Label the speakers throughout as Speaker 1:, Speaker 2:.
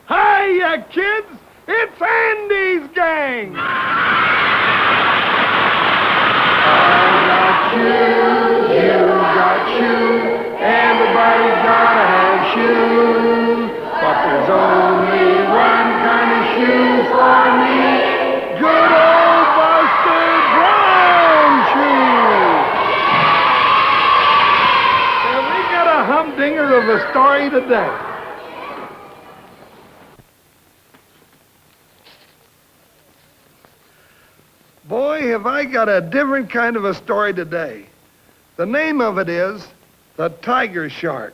Speaker 1: Hiya, kids! It's Andy's gang! I got shoes, you got shoes, everybody's gotta have shoes, but there's only one kind of shoes for me, good old Buster Brown shoes! And we got a humdinger of a story today. Boy, have I got a different kind of a story today. The name of it is the tiger shark.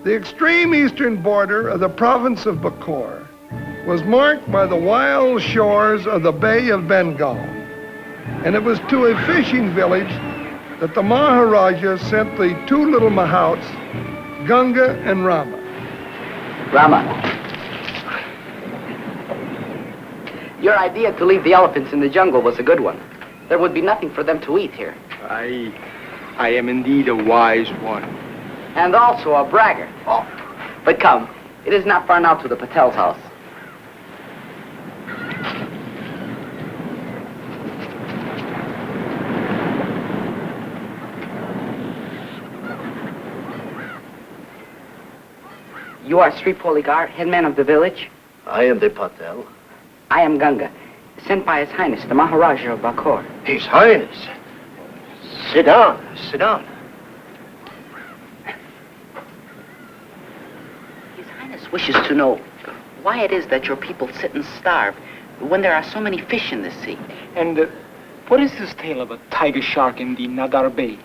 Speaker 1: The extreme eastern border of the province of Bacoor was marked by the wild shores of the Bay of Bengal. And it was to a fishing village that the Maharaja sent the two little mahouts, Gunga and Rama.
Speaker 2: Rama. Your idea to leave the elephants in the jungle was a good one. There would be nothing for them to eat here.
Speaker 1: I am indeed a wise one.
Speaker 2: And also a bragger. Oh. But come, it is not far now to the Patel's house. You are Sri Poligar, headman of the village?
Speaker 3: I am the Patel.
Speaker 2: I am Gunga, sent by His Highness, the Maharaja of Bacoor.
Speaker 3: His Highness. Sit down, sit down.
Speaker 2: His Highness wishes to know why it is that your people sit and starve when there are so many fish in the sea.
Speaker 4: And what is this tale of a tiger shark in the Nadar Bay?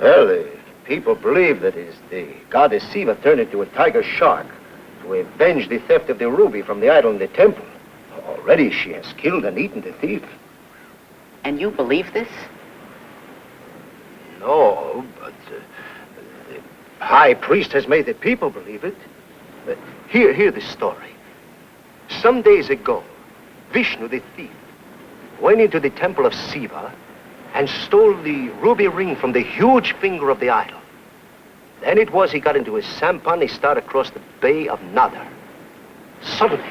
Speaker 3: Well, the people believe that is the goddess Siva turned into a tiger shark to avenge the theft of the ruby from the idol in the temple. Already she has killed and eaten the thief.
Speaker 2: And you believe this?
Speaker 3: No, but the high priest has made the people believe it. Hear the story. Some days ago, Vishnu, the thief, went into the temple of Siva and stole the ruby ring from the huge finger of the idol. Then it was he got into his sampan, he started across the Bay of Nadar. Suddenly,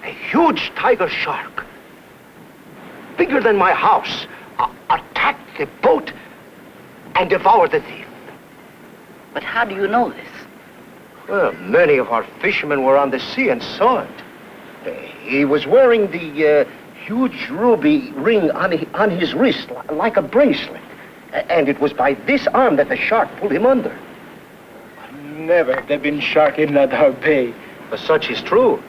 Speaker 3: a huge tiger shark, bigger than my house, attacked the boat and devoured the thief.
Speaker 2: But how do you know this?
Speaker 3: Well, many of our fishermen were on the sea and saw it. He was wearing the huge ruby ring on his wrist, like a bracelet. And it was by this arm that the shark pulled him under.
Speaker 4: Never have there been shark in Nadar Bay.
Speaker 3: But such is true.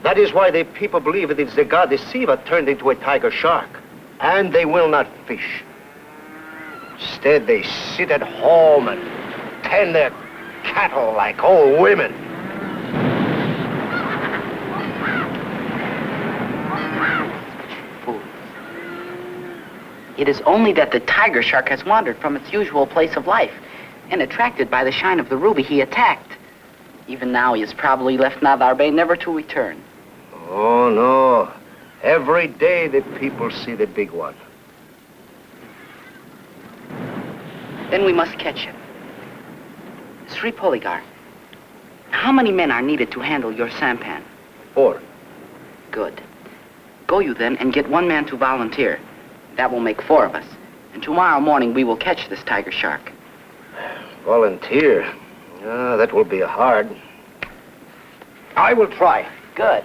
Speaker 3: That is why the people believe it is the goddess Siva turned into a tiger shark. And they will not fish. Instead, they sit at home and tend their cattle like old women.
Speaker 2: Fools. It is only that the tiger shark has wandered from its usual place of life, and attracted by the shine of the ruby, he attacked. Even now, he has probably left Nadar Bay never to return.
Speaker 3: Oh, no. Every day the people see the big one.
Speaker 2: Then we must catch him. Sri Poligar, how many men are needed to handle your sampan?
Speaker 3: 4.
Speaker 2: Good. Go you then and get one man to volunteer. That will make 4 of us. And tomorrow morning we will catch this tiger shark.
Speaker 3: Volunteer? That will be hard. I will try.
Speaker 2: Good.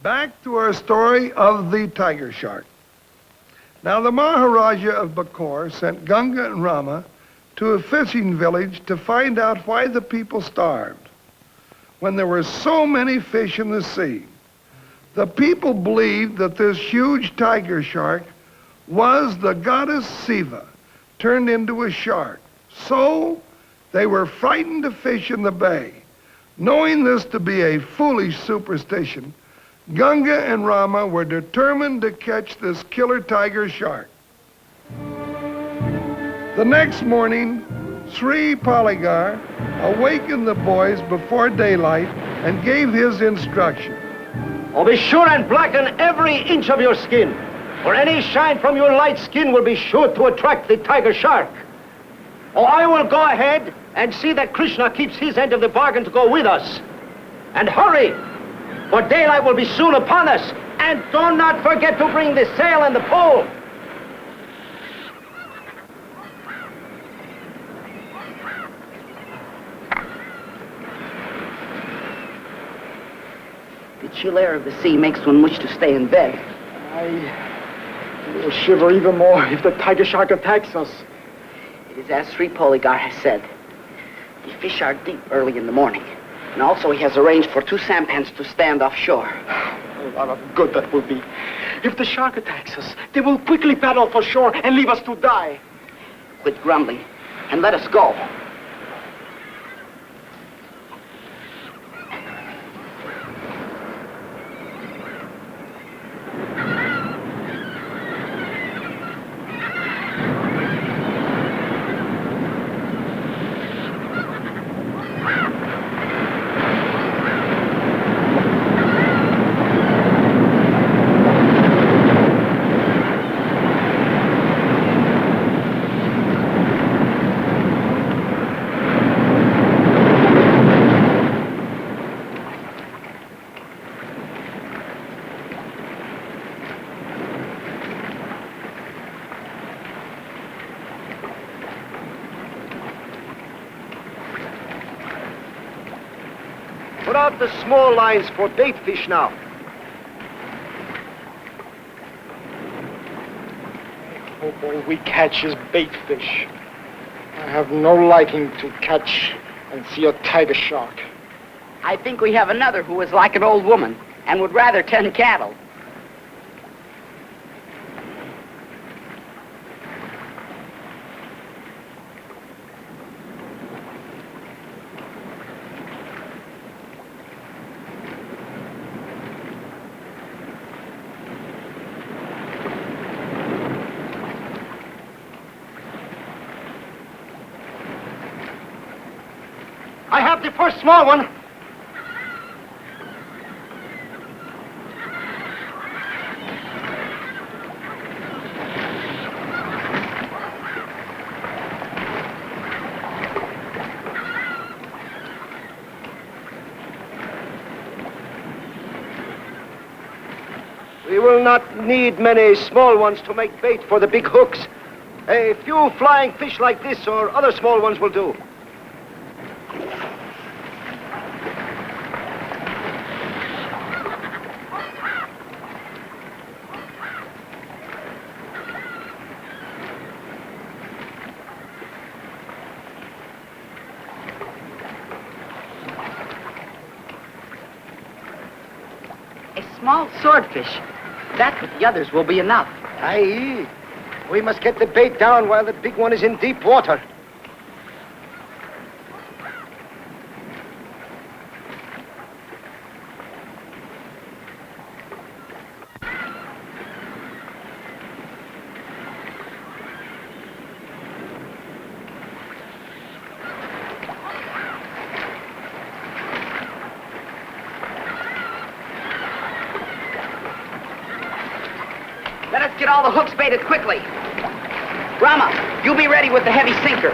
Speaker 1: Back to our story of the tiger shark. Now, the Maharaja of Bacoor sent Gunga and Rama to a fishing village to find out why the people starved when there were so many fish in the sea. The people believed that this huge tiger shark was the goddess Siva turned into a shark. So they were frightened to fish in the bay. Knowing this to be a foolish superstition, Gunga and Rama were determined to catch this killer tiger shark. The next morning, Sri Poligar awakened the boys before daylight and gave his instruction.
Speaker 3: Oh, be sure and blacken every inch of your skin. For any shine from your light skin will be sure to attract the tiger shark. Oh, I will go ahead and see that Krishna keeps his end of the bargain to go with us. And hurry, for daylight will be soon upon us. And do not forget to bring the sail and the pole.
Speaker 2: The chill air of the sea makes one wish to stay in bed.
Speaker 4: I will shiver even more if the tiger shark attacks us.
Speaker 2: It is as Sri Poligar has said. The fish are deep early in the morning. And also he has arranged for 2 sampans to stand offshore.
Speaker 4: A lot of good that will be. If the shark attacks us, they will quickly paddle for shore and leave us to die.
Speaker 2: Quit grumbling and let us go.
Speaker 3: Put out the small lines for bait fish now.
Speaker 4: I hope all we catch is bait fish. I have no liking to catch and see a tiger shark.
Speaker 2: I think we have another who is like an old woman and would rather tend cattle.
Speaker 3: I have the first small one. We will not need many small ones to make bait for the big hooks. A few flying fish like this or other small ones will do.
Speaker 2: A small swordfish. That with the others will be enough.
Speaker 3: Aye. We must get the bait down while the big one is in deep water.
Speaker 2: Let us get all the hooks baited quickly. Rama, you be ready with the heavy sinker.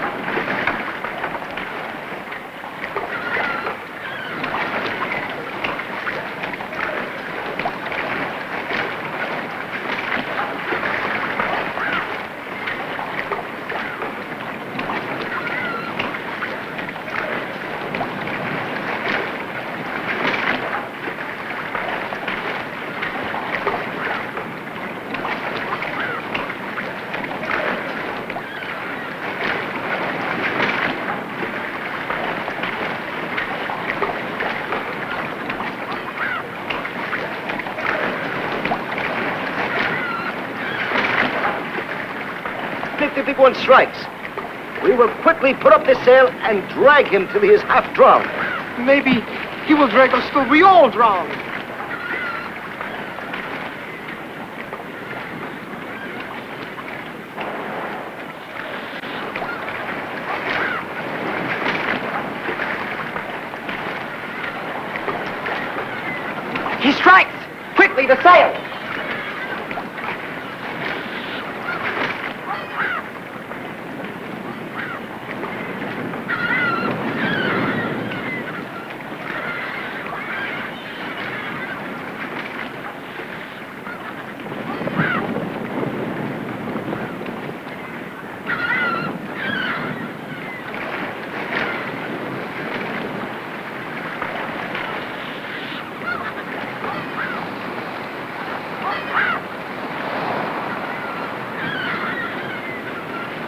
Speaker 3: If the big one strikes, we will quickly put up the sail and drag him till he is half drowned.
Speaker 4: Maybe he will drag us till we all drown.
Speaker 2: He strikes! Quickly, the sail!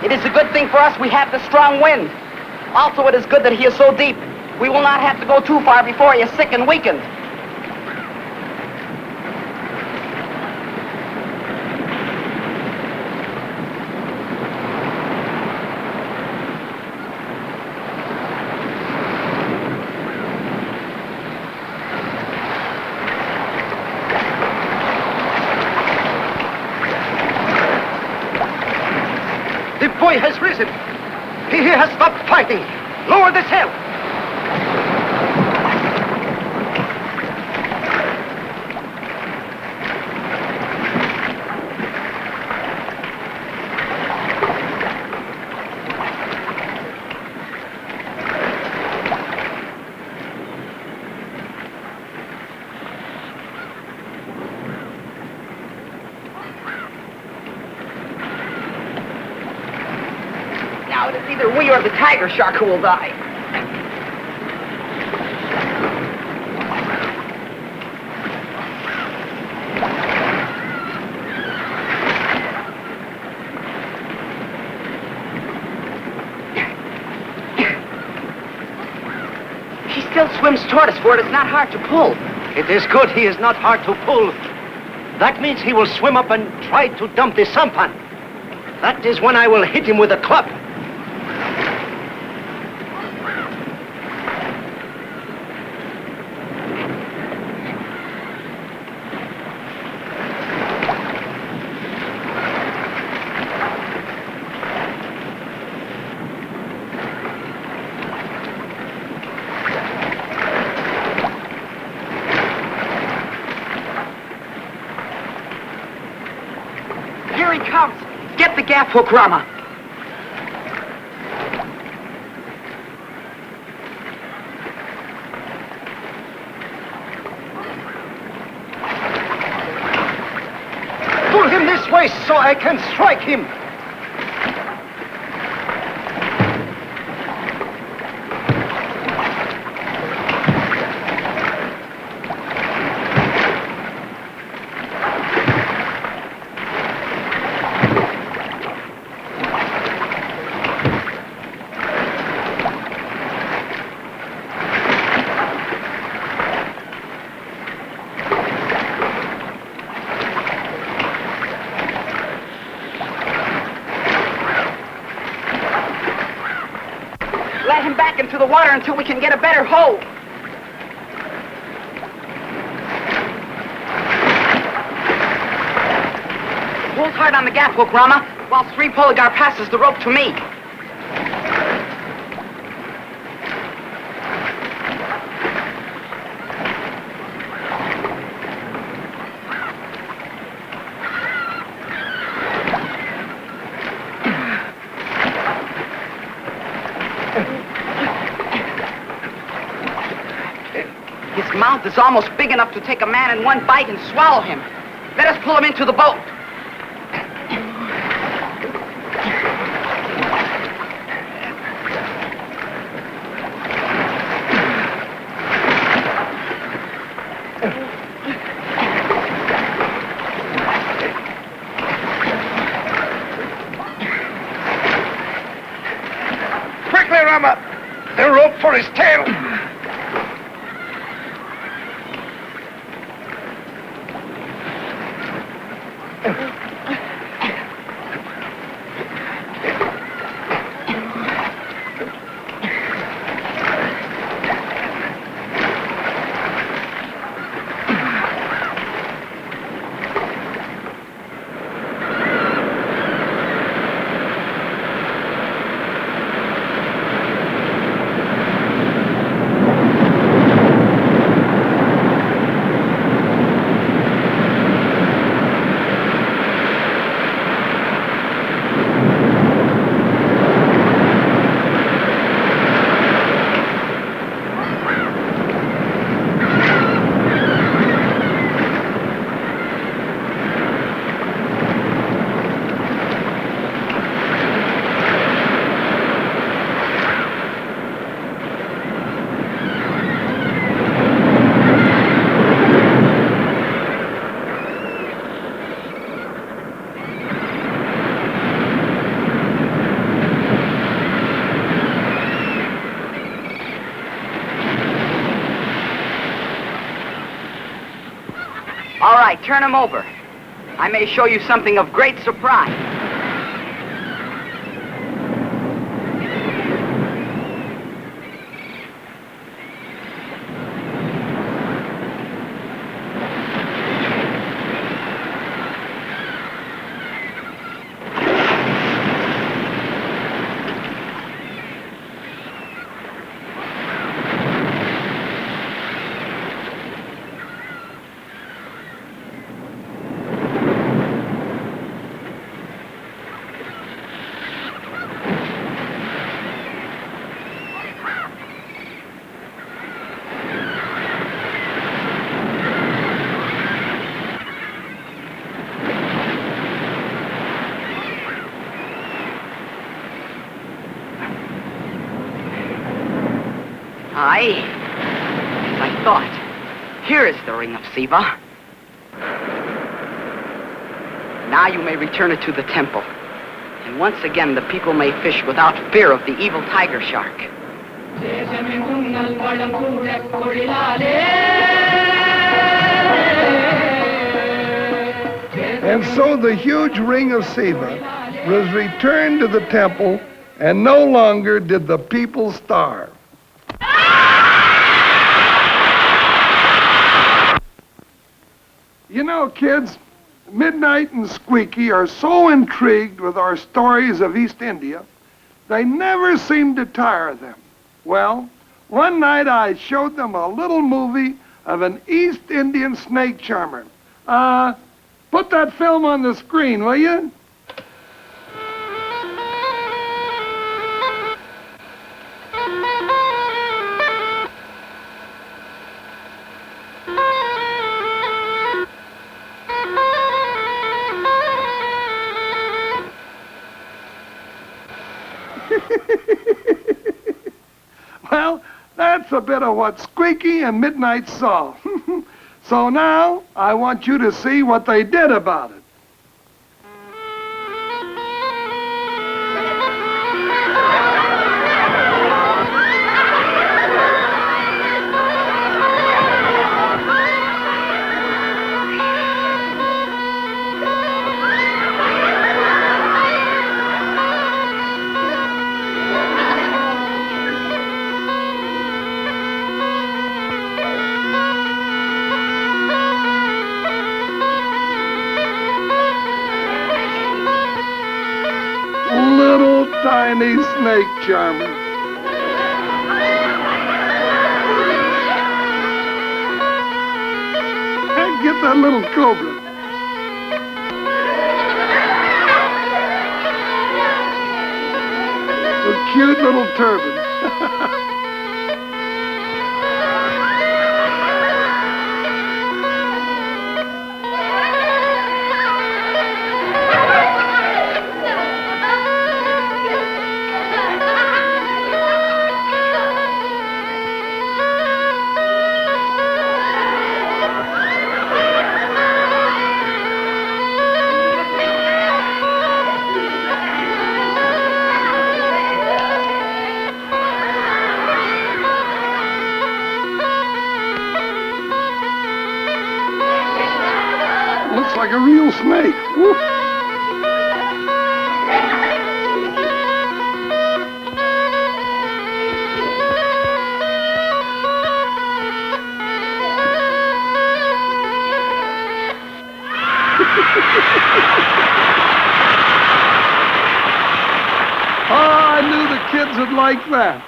Speaker 2: It is a good thing for us we have the strong wind. Also, it is good that he is so deep. We will not have to go too far before he is sick and weakened.
Speaker 3: The boy has risen. He has stopped fighting. Lower the sail.
Speaker 2: Now, it is either we or the tiger shark who will die. He still swims toward us, for it is not hard to pull.
Speaker 3: It is good he is not hard to pull. That means he will swim up and try to dump the sampan. That is when I will hit him with a club.
Speaker 2: Here he comes. Get the gaff hook, Rama.
Speaker 3: Pull him this way so I can strike him.
Speaker 2: Let him back into the water until we can get a better hold. Hold hard on the gaff hook, Rama, while Sri Poligar passes the rope to me. His mouth is almost big enough to take a man in one bite and swallow him. Let us pull him into the boat.
Speaker 3: Quickly, Rama! The rope for his tail!
Speaker 2: Turn him over. I may show you something of great surprise. Aye, as I thought. Here is the ring of Siva. Now you may return it to the temple. And once again, the people may fish without fear of the evil tiger shark.
Speaker 1: And so the huge ring of Siva was returned to the temple, and no longer did the people starve. You know, kids, Midnight and Squeaky are so intrigued with our stories of East India, they never seem to tire of them. Well, one night I showed them a little movie of an East Indian snake charmer. Put that film on the screen, will you? Well, that's a bit of what Squeaky and Midnight saw. So now, I want you to see what they did about it. Little tiny snake charmer. And get that little cobra. A cute little turban. Looks like a real snake. Woo. I knew the kids would like that.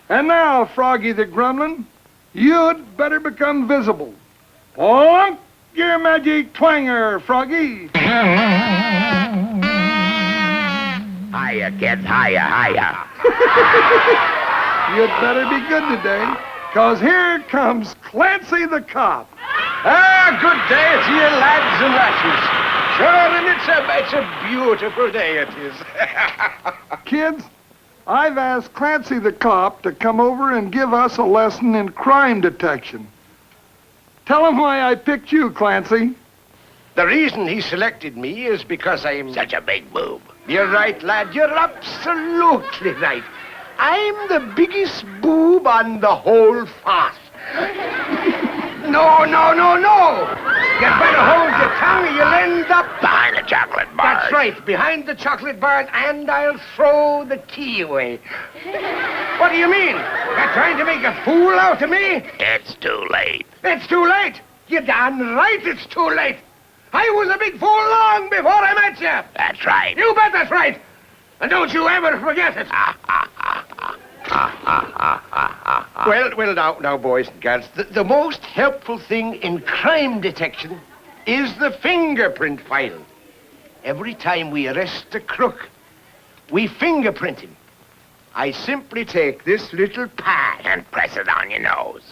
Speaker 1: And now, Froggy the Gremlin, you'd better become visible. Plunk your magic twanger, Froggy.
Speaker 5: Hiya, kids, hiya, hiya.
Speaker 1: You'd better be good today, 'cause here comes Clancy the cop.
Speaker 3: Good day to you, lads and lasses. Sure, and it's a beautiful day it is.
Speaker 1: Kids, I've asked Clancy the cop to come over and give us a lesson in crime detection. Tell him why I picked you, Clancy.
Speaker 3: The reason he selected me is because I'm...
Speaker 5: Such a big boob.
Speaker 3: You're right, lad. You're absolutely right. I'm the biggest boob on the whole farce. No, no, no, no! You better hold your tongue or you'll end up...
Speaker 5: Behind the chocolate bar.
Speaker 3: That's right, behind the chocolate bar, and I'll throw the key away. What do you mean? You're trying to make a fool out of me?
Speaker 5: It's too late.
Speaker 3: It's too late. You're damn right it's too late. I was a big fool long before I met you.
Speaker 5: That's right.
Speaker 3: You bet that's right. And don't you ever forget it. Well, now, boys and girls, the most helpful thing in crime detection is the fingerprint file. Every time we arrest a crook, we fingerprint him. I simply take this little pad
Speaker 5: And press it on your nose.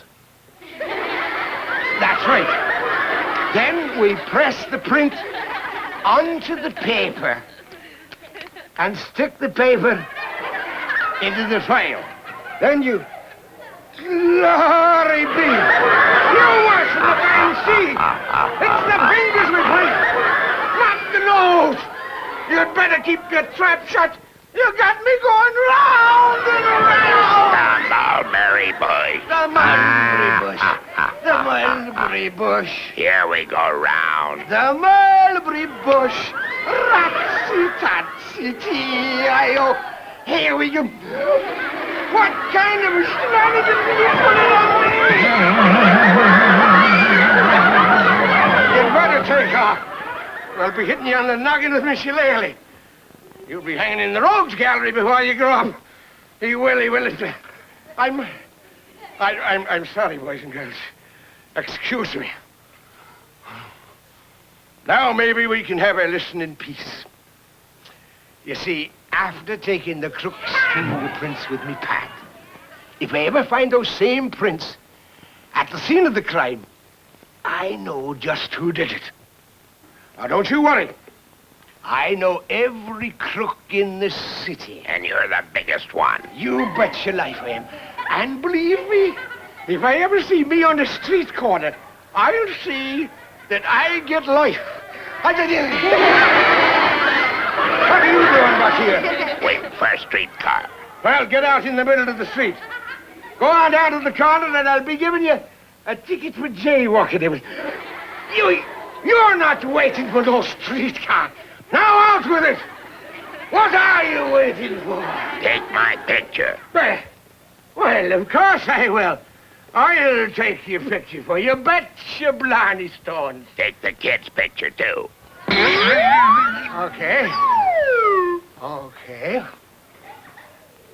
Speaker 3: That's right. Then we press the print onto the paper and stick the paper into the file. Then you... Glory be! You watch the man see! It's the fingers we print, not the nose! You'd better keep your trap shut. You got me going round and around!
Speaker 5: The mulberry bush.
Speaker 3: The mulberry bush. The mulberry bush.
Speaker 5: Here we go round.
Speaker 3: The mulberry bush. Ratsy-tatsy-tee-I-O. Here we go. What kind of shenanigans did you put it on me? You'd better take off. I'll be hitting you on the noggin with my shillelagh. You'll be hanging in the rogues gallery before you grow up. He will. I'm sorry, boys and girls. Excuse me. Now maybe we can have a listen in peace. You see, after taking the crook's fingerprints with me pad, if I ever find those same prints at the scene of the crime, I know just who did it. Now, don't you worry. I know every crook in this city.
Speaker 5: And you're the biggest one.
Speaker 3: You bet your life I am. And believe me, if I ever see me on the street corner, I'll see that I get life. What are you doing back here?
Speaker 5: Waiting for a streetcar.
Speaker 3: Well, get out in the middle of the street. Go on down to the corner and I'll be giving you a ticket for jaywalking. You're not waiting for no streetcar. Now out with it! What are you waiting for?
Speaker 5: Take my picture.
Speaker 3: Well, of course I will. I'll take your picture for you. Betcha Blarney Stones.
Speaker 5: Take the kid's picture, too.
Speaker 3: Okay.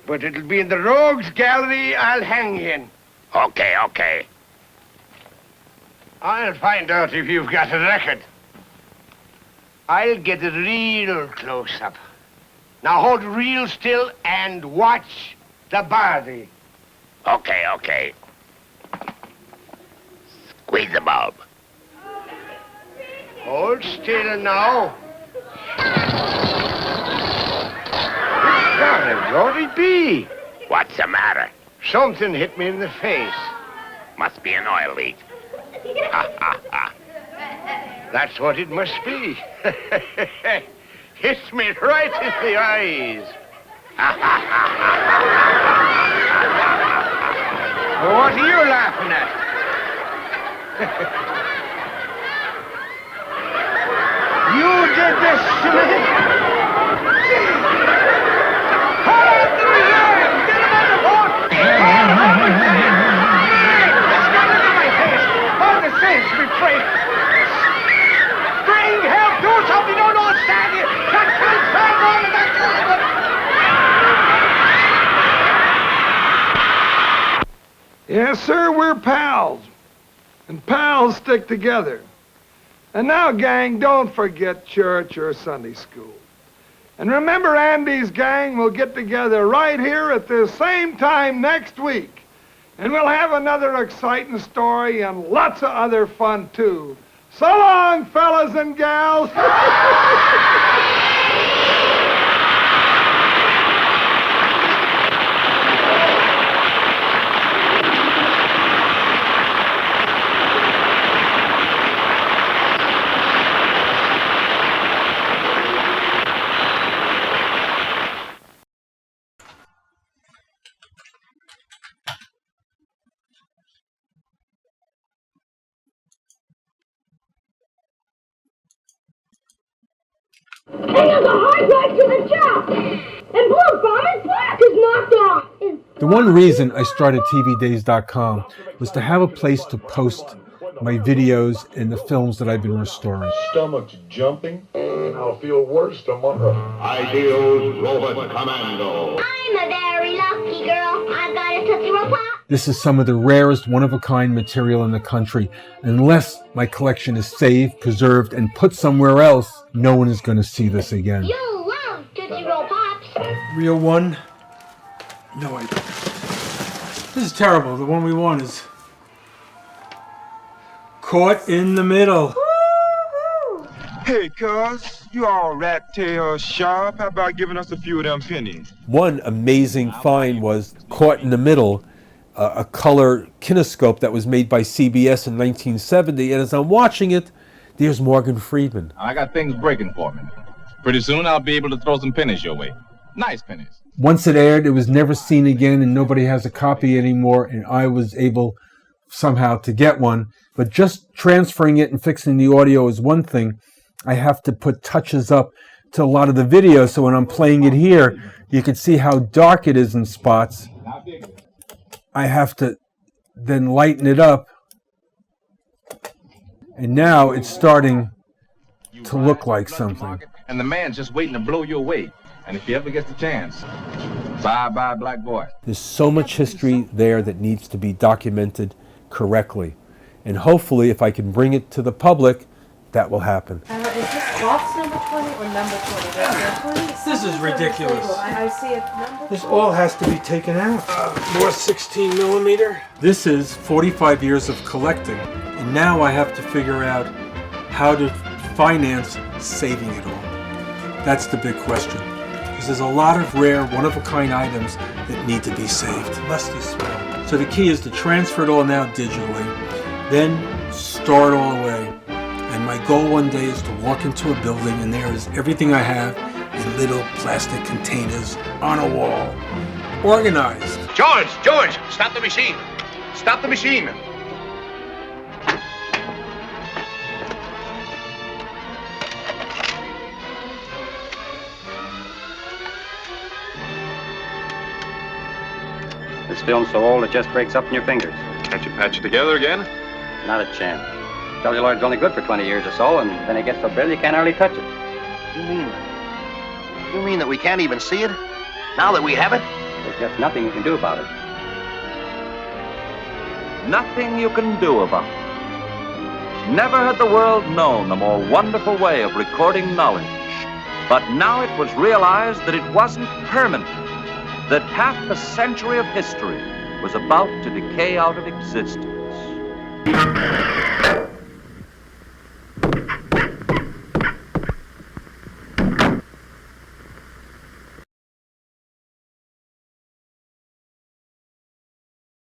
Speaker 3: But it'll be in the rogues gallery I'll hang you in.
Speaker 5: Okay.
Speaker 3: I'll find out if you've got a record. I'll get a real close-up. Now hold real still and watch the body.
Speaker 5: Okay. Squeeze the bulb.
Speaker 3: Hold still now. Glory be.
Speaker 5: What's the matter?
Speaker 3: Something hit me in the face.
Speaker 5: Must be an oil leak.
Speaker 3: That's what it must be. Hits me right in the eyes. Well, what are you laughing at? You did this to me? Hold the reserve! Get him on the boat! Let's get him in my face! All the saints be praised! Bring help! Do something! Don't stand here! That can't stand all of that!
Speaker 1: Yes, sir, we're pals. And pals stick together. And now, gang, don't forget church or Sunday school. And remember, Andy's gang will get together right here at the same time next week. And we'll have another exciting story and lots of other fun, too. So long, fellas and gals.
Speaker 6: Red rides to the top, and Blue Bomber's block is knocked off.
Speaker 7: The one reason I started TVDays.com was to have a place to post my videos and the films that I've been restoring.
Speaker 8: Stomach's jumping, and I'll feel worse tomorrow. Ideals Robot Commando.
Speaker 6: I'm a very lucky girl. I've got a Tootsie Roll Pop.
Speaker 7: This is some of the rarest one-of-a-kind material in the country. Unless my collection is saved, preserved, and put somewhere else, no one is going to see this again.
Speaker 6: You love Tootsie Roll Pops.
Speaker 7: Real one? No, I don't. This is terrible. The one we want is Caught in the Middle.
Speaker 9: Hey, cuz, you all rat tail sharp. How about giving us a few of them pennies?
Speaker 7: One amazing find was Caught in the Middle, a color kinescope that was made by CBS in 1970. And as I'm watching it, there's Morgan Freeman.
Speaker 10: I got things breaking for me. Pretty soon I'll be able to throw some pennies your way. Nice pennies.
Speaker 7: Once it aired, it was never seen again, and nobody has a copy anymore, and I was able somehow to get one. But just transferring it and fixing the audio is one thing. I have to put touches up to a lot of the video, so when I'm playing it here, you can see how dark it is in spots. I have to then lighten it up, and now it's starting to look like something.
Speaker 10: And the man's just waiting to blow you away. And if he ever gets the chance, bye-bye, black boy.
Speaker 7: There's so much history there that needs to be documented correctly. And hopefully, if I can bring it to the public, that will happen.
Speaker 11: Is this box number 20 or number 20?
Speaker 7: This is ridiculous.
Speaker 11: I see it number.
Speaker 7: This all has to be taken out. More 16 millimeter. This is 45 years of collecting. And now I have to figure out how to finance saving it all. That's the big question. Because there's a lot of rare, one-of-a-kind items that need to be saved. Must be small. So the key is to transfer it all now digitally, then store it all away. And my goal one day is to walk into a building and there is everything I have in little plastic containers on a wall, organized.
Speaker 5: George, stop the machine. Stop the machine.
Speaker 12: This film's so old it just breaks up in your fingers.
Speaker 10: Can't you patch it together again?
Speaker 12: Not a chance. Celluloid's only good for 20 years or so, and then it gets so brittle you can't hardly touch it.
Speaker 3: You mean that we can't even see it? Now that we have it?
Speaker 12: There's just nothing you can do about it.
Speaker 13: Nothing you can do about it. Never had the world known a more wonderful way of recording knowledge. But now it was realized that it wasn't permanent, that half a century of history was about to decay out of existence.